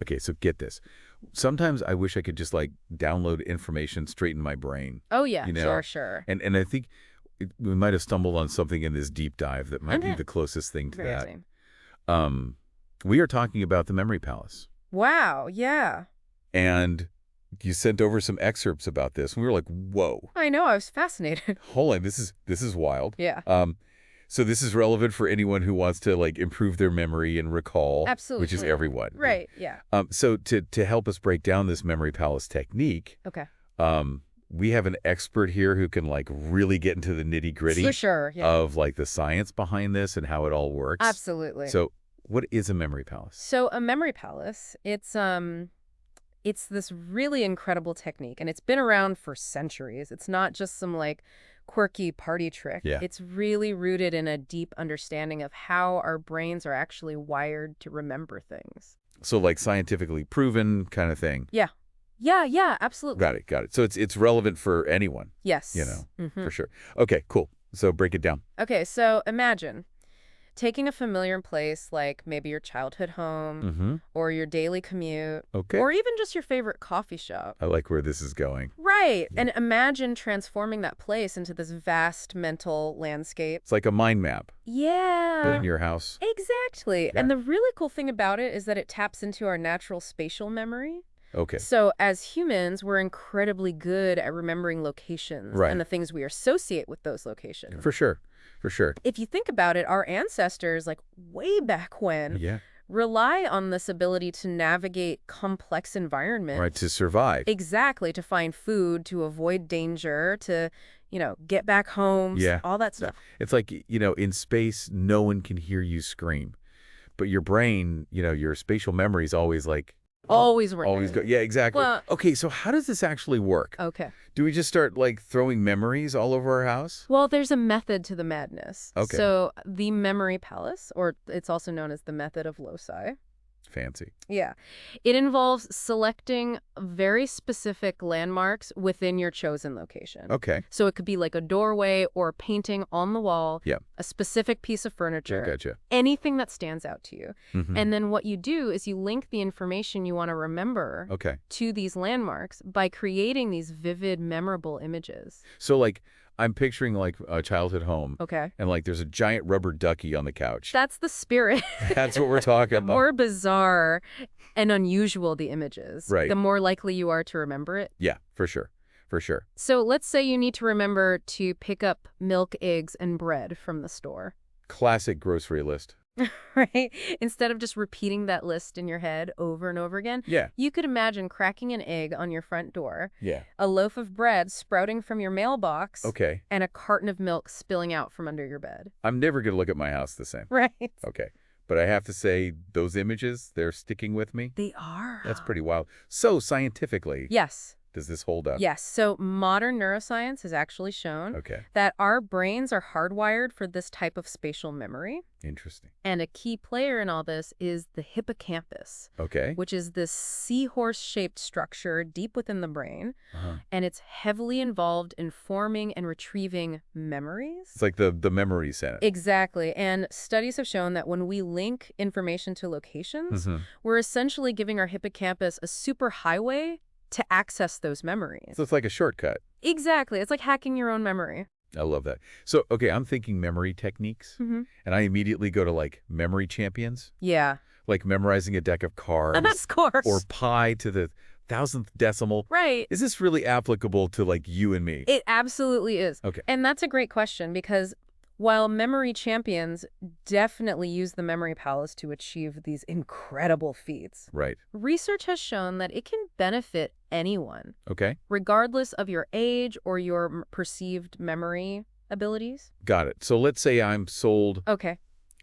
Okay, so get this. Sometimes I wish I could just like download information straight in my brain, Oh, yeah, you know? sure, sure. And I think we might have stumbled on something in this deep dive that might be the closest thing to Very that. same. Um, we are talking about the Memory Palace. Wow, yeah. And you sent over some excerpts about this, and we were like, whoa, I know, I was fascinated. hold on, this is wild. Yeah, So this is relevant for anyone who wants to like improve their memory and recall, which is absolutely. everyone. Right, yeah. So to help us break down this Memory Palace technique, Okay. we have an expert here who can like really get into the nitty-gritty For sure, yeah. of like the science behind this and how it all works. Absolutely. So what is a memory palace? So a memory palace, it's this really incredible technique, and it's been around for centuries. It's not just some like quirky party trick. Yeah. It's really rooted in a deep understanding of how our brains are actually wired to remember things. So like scientifically proven kind of thing. Yeah. Yeah, absolutely. Got it. So it's relevant for anyone, Yes. for sure. Okay, cool. So break it down. Okay, so imagine taking a familiar place like maybe your childhood home Mm-hmm. or your daily commute Okay. or even just your favorite coffee shop. I like where this is going. Right. Yeah. And imagine transforming that place into this vast mental landscape. It's like a mind map put Yeah. in your house. Exactly. Yeah. And the really cool thing about it is that it taps into our natural spatial memory. Okay. So as humans, we're incredibly good at remembering locations Right. and the things we associate with those locations. For sure. For sure. If you think about it, our ancestors, like way back when, Yeah. rely on this ability to navigate complex environments. Right, to survive. Exactly, to find food, to avoid danger, to, get back home, Yeah. all that stuff. It's like, in space, no one can hear you scream. But your brain, your spatial memory is always like, Always working. always go. Yeah, exactly. Well- Okay, so how does this actually work? Okay. Do we just start like throwing memories all over our house? Well, there's a method to the madness. Okay. So the memory palace, or it's also known as the method of loci. Fancy. Yeah. It involves selecting very specific landmarks within your chosen location. Okay. So it could be like a doorway or a painting on the wall, Yeah. a specific piece of furniture, Gotcha. anything that stands out to you. Mhm. And then what you do is you link the information you want to remember Okay. to these landmarks by creating these vivid, memorable images. So like I'm picturing like a childhood home Okay. and like there's a giant rubber ducky on the couch. That's the spirit. That's what we're talking The about. more bizarre and unusual the images, Right. the more likely you are to remember it. Yeah, for sure. For sure. So let's say you need to remember to pick up milk, eggs, and bread from the store, Classic grocery list. right? Instead of just repeating that list in your head over and over again, Yeah. you could imagine cracking an egg on your front door, Yeah. a loaf of bread sprouting from your mailbox, Okay. and a carton of milk spilling out from under your bed. I'm never going to look at my house the same. Right. Okay. But I have to say those images, they're sticking with me. They are. That's pretty wild. So scientifically, Yes. does this hold up? Yes. So modern neuroscience has actually shown Okay. that our brains are hardwired for this type of spatial memory. Interesting. And a key player in all this is the hippocampus, Okay. which is this seahorse-shaped structure deep within the brain. Uh-huh. And it's heavily involved in forming and retrieving memories. It's like the memory center. Exactly. And studies have shown that when we link information to locations, Mhm. we're essentially giving our hippocampus a superhighway to access those memories. So it's like a shortcut. Exactly. It's like hacking your own memory. I love that. So, okay, I'm thinking memory techniques, Mm-hmm. and I immediately go to like memory champions, Yeah. like memorizing a deck of cards Of course. or pi to the 1000th decimal. Right. Is this really applicable to like you and me? It absolutely is. Okay. And that's a great question because while memory champions definitely use the memory palace to achieve these incredible feats, Right. research has shown that it can benefit anyone, Okay. regardless of your age or your perceived memory abilities. Got it. So let's say I'm sold. Okay.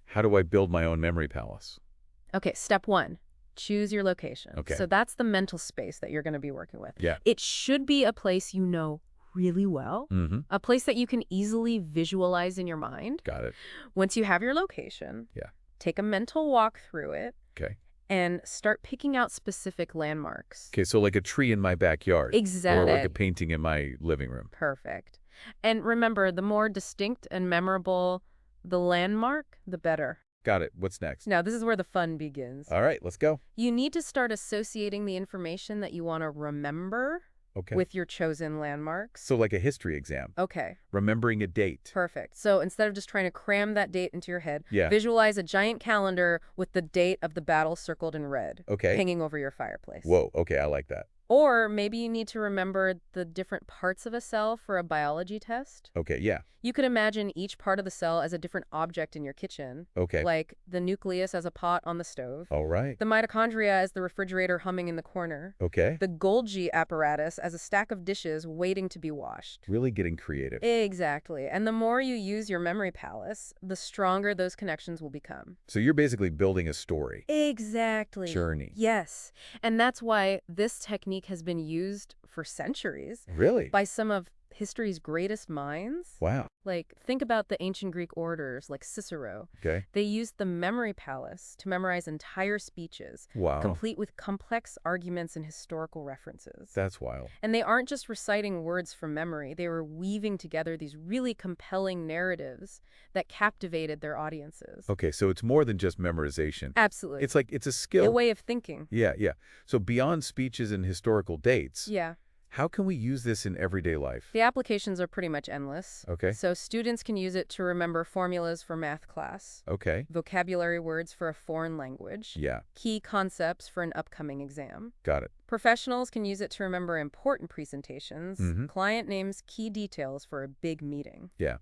How do I build my own memory palace? Okay, step 1. Choose your location. Okay. So that's the mental space that you're going to be working with. Yeah. It should be a place you know really well, Mm-hmm. a place that you can easily visualize in your mind. Got it. Once you have your location, Yeah. take a mental walk through it Okay. and start picking out specific landmarks. Okay, so like a tree in my backyard. Exactly. Or like a painting in my living room. Perfect. And remember, the more distinct and memorable the landmark, the better. Got it. What's next? Now, this is where the fun begins. All right, let's go. You need to start associating the information that you want to remember Okay. with your chosen landmarks. So like a history exam, Okay, remembering a date. perfect. So instead of just trying to cram that date into your head, Yeah. visualize a giant calendar with the date of the battle circled in red, Okay. hanging over your fireplace. Whoa, okay, I like that. Or maybe you need to remember the different parts of a cell for a biology test. Okay, yeah. You could imagine each part of the cell as a different object in your kitchen, Okay. like the nucleus as a pot on the stove, All right. the mitochondria as the refrigerator humming in the corner, Okay. the Golgi apparatus as a stack of dishes waiting to be washed. Really getting creative. Exactly. And the more you use your memory palace, the stronger those connections will become. So you're basically building a story. Exactly. Journey. Yes. And that's why this technique has been used for centuries Really? by some of history's greatest minds. Wow. Like, think about the ancient Greek orators like Cicero. Okay. They used the memory palace to memorize entire speeches, Wow. complete with complex arguments and historical references. That's wild. And they aren't just reciting words from memory, they were weaving together these really compelling narratives that captivated their audiences. Okay, so it's more than just memorization. Absolutely. It's like it's a A skill. way of thinking. Yeah, yeah. So beyond speeches and historical dates, Yeah. how can we use this in everyday life? The applications are pretty much endless. Okay. So students can use it to remember formulas for math class, Okay. vocabulary words for a foreign language, Yeah, key concepts for an upcoming exam. got it. Professionals can use it to remember important presentations, Mhm. client names, key details for a big meeting. Yeah.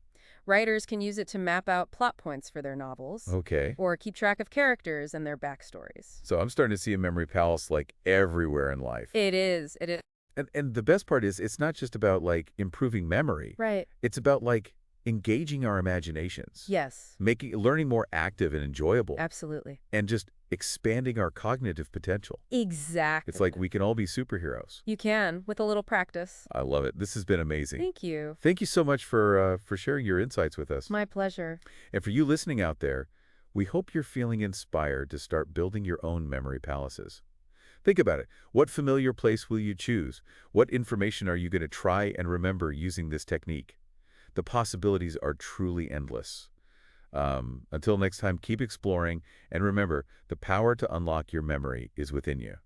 Writers can use it to map out plot points for their novels, Okay. or keep track of characters and their backstories. So I'm starting to see a memory palace like everywhere in life. It is. It is. And the best part is it's not just about like improving memory. Right. It's about like engaging our imaginations. Yes. Learning more active and enjoyable. Absolutely. And just expanding our cognitive potential. Exactly. It's like we can all be superheroes. You can, with a little practice. I love it. This has been amazing. Thank you. Thank you so much for sharing your insights with us. My pleasure. And for you listening out there, we hope you're feeling inspired to start building your own memory palaces. Think about it. What familiar place will you choose? What information are you going to try and remember using this technique? The possibilities are truly endless. Until next time, keep exploring, and remember, the power to unlock your memory is within you.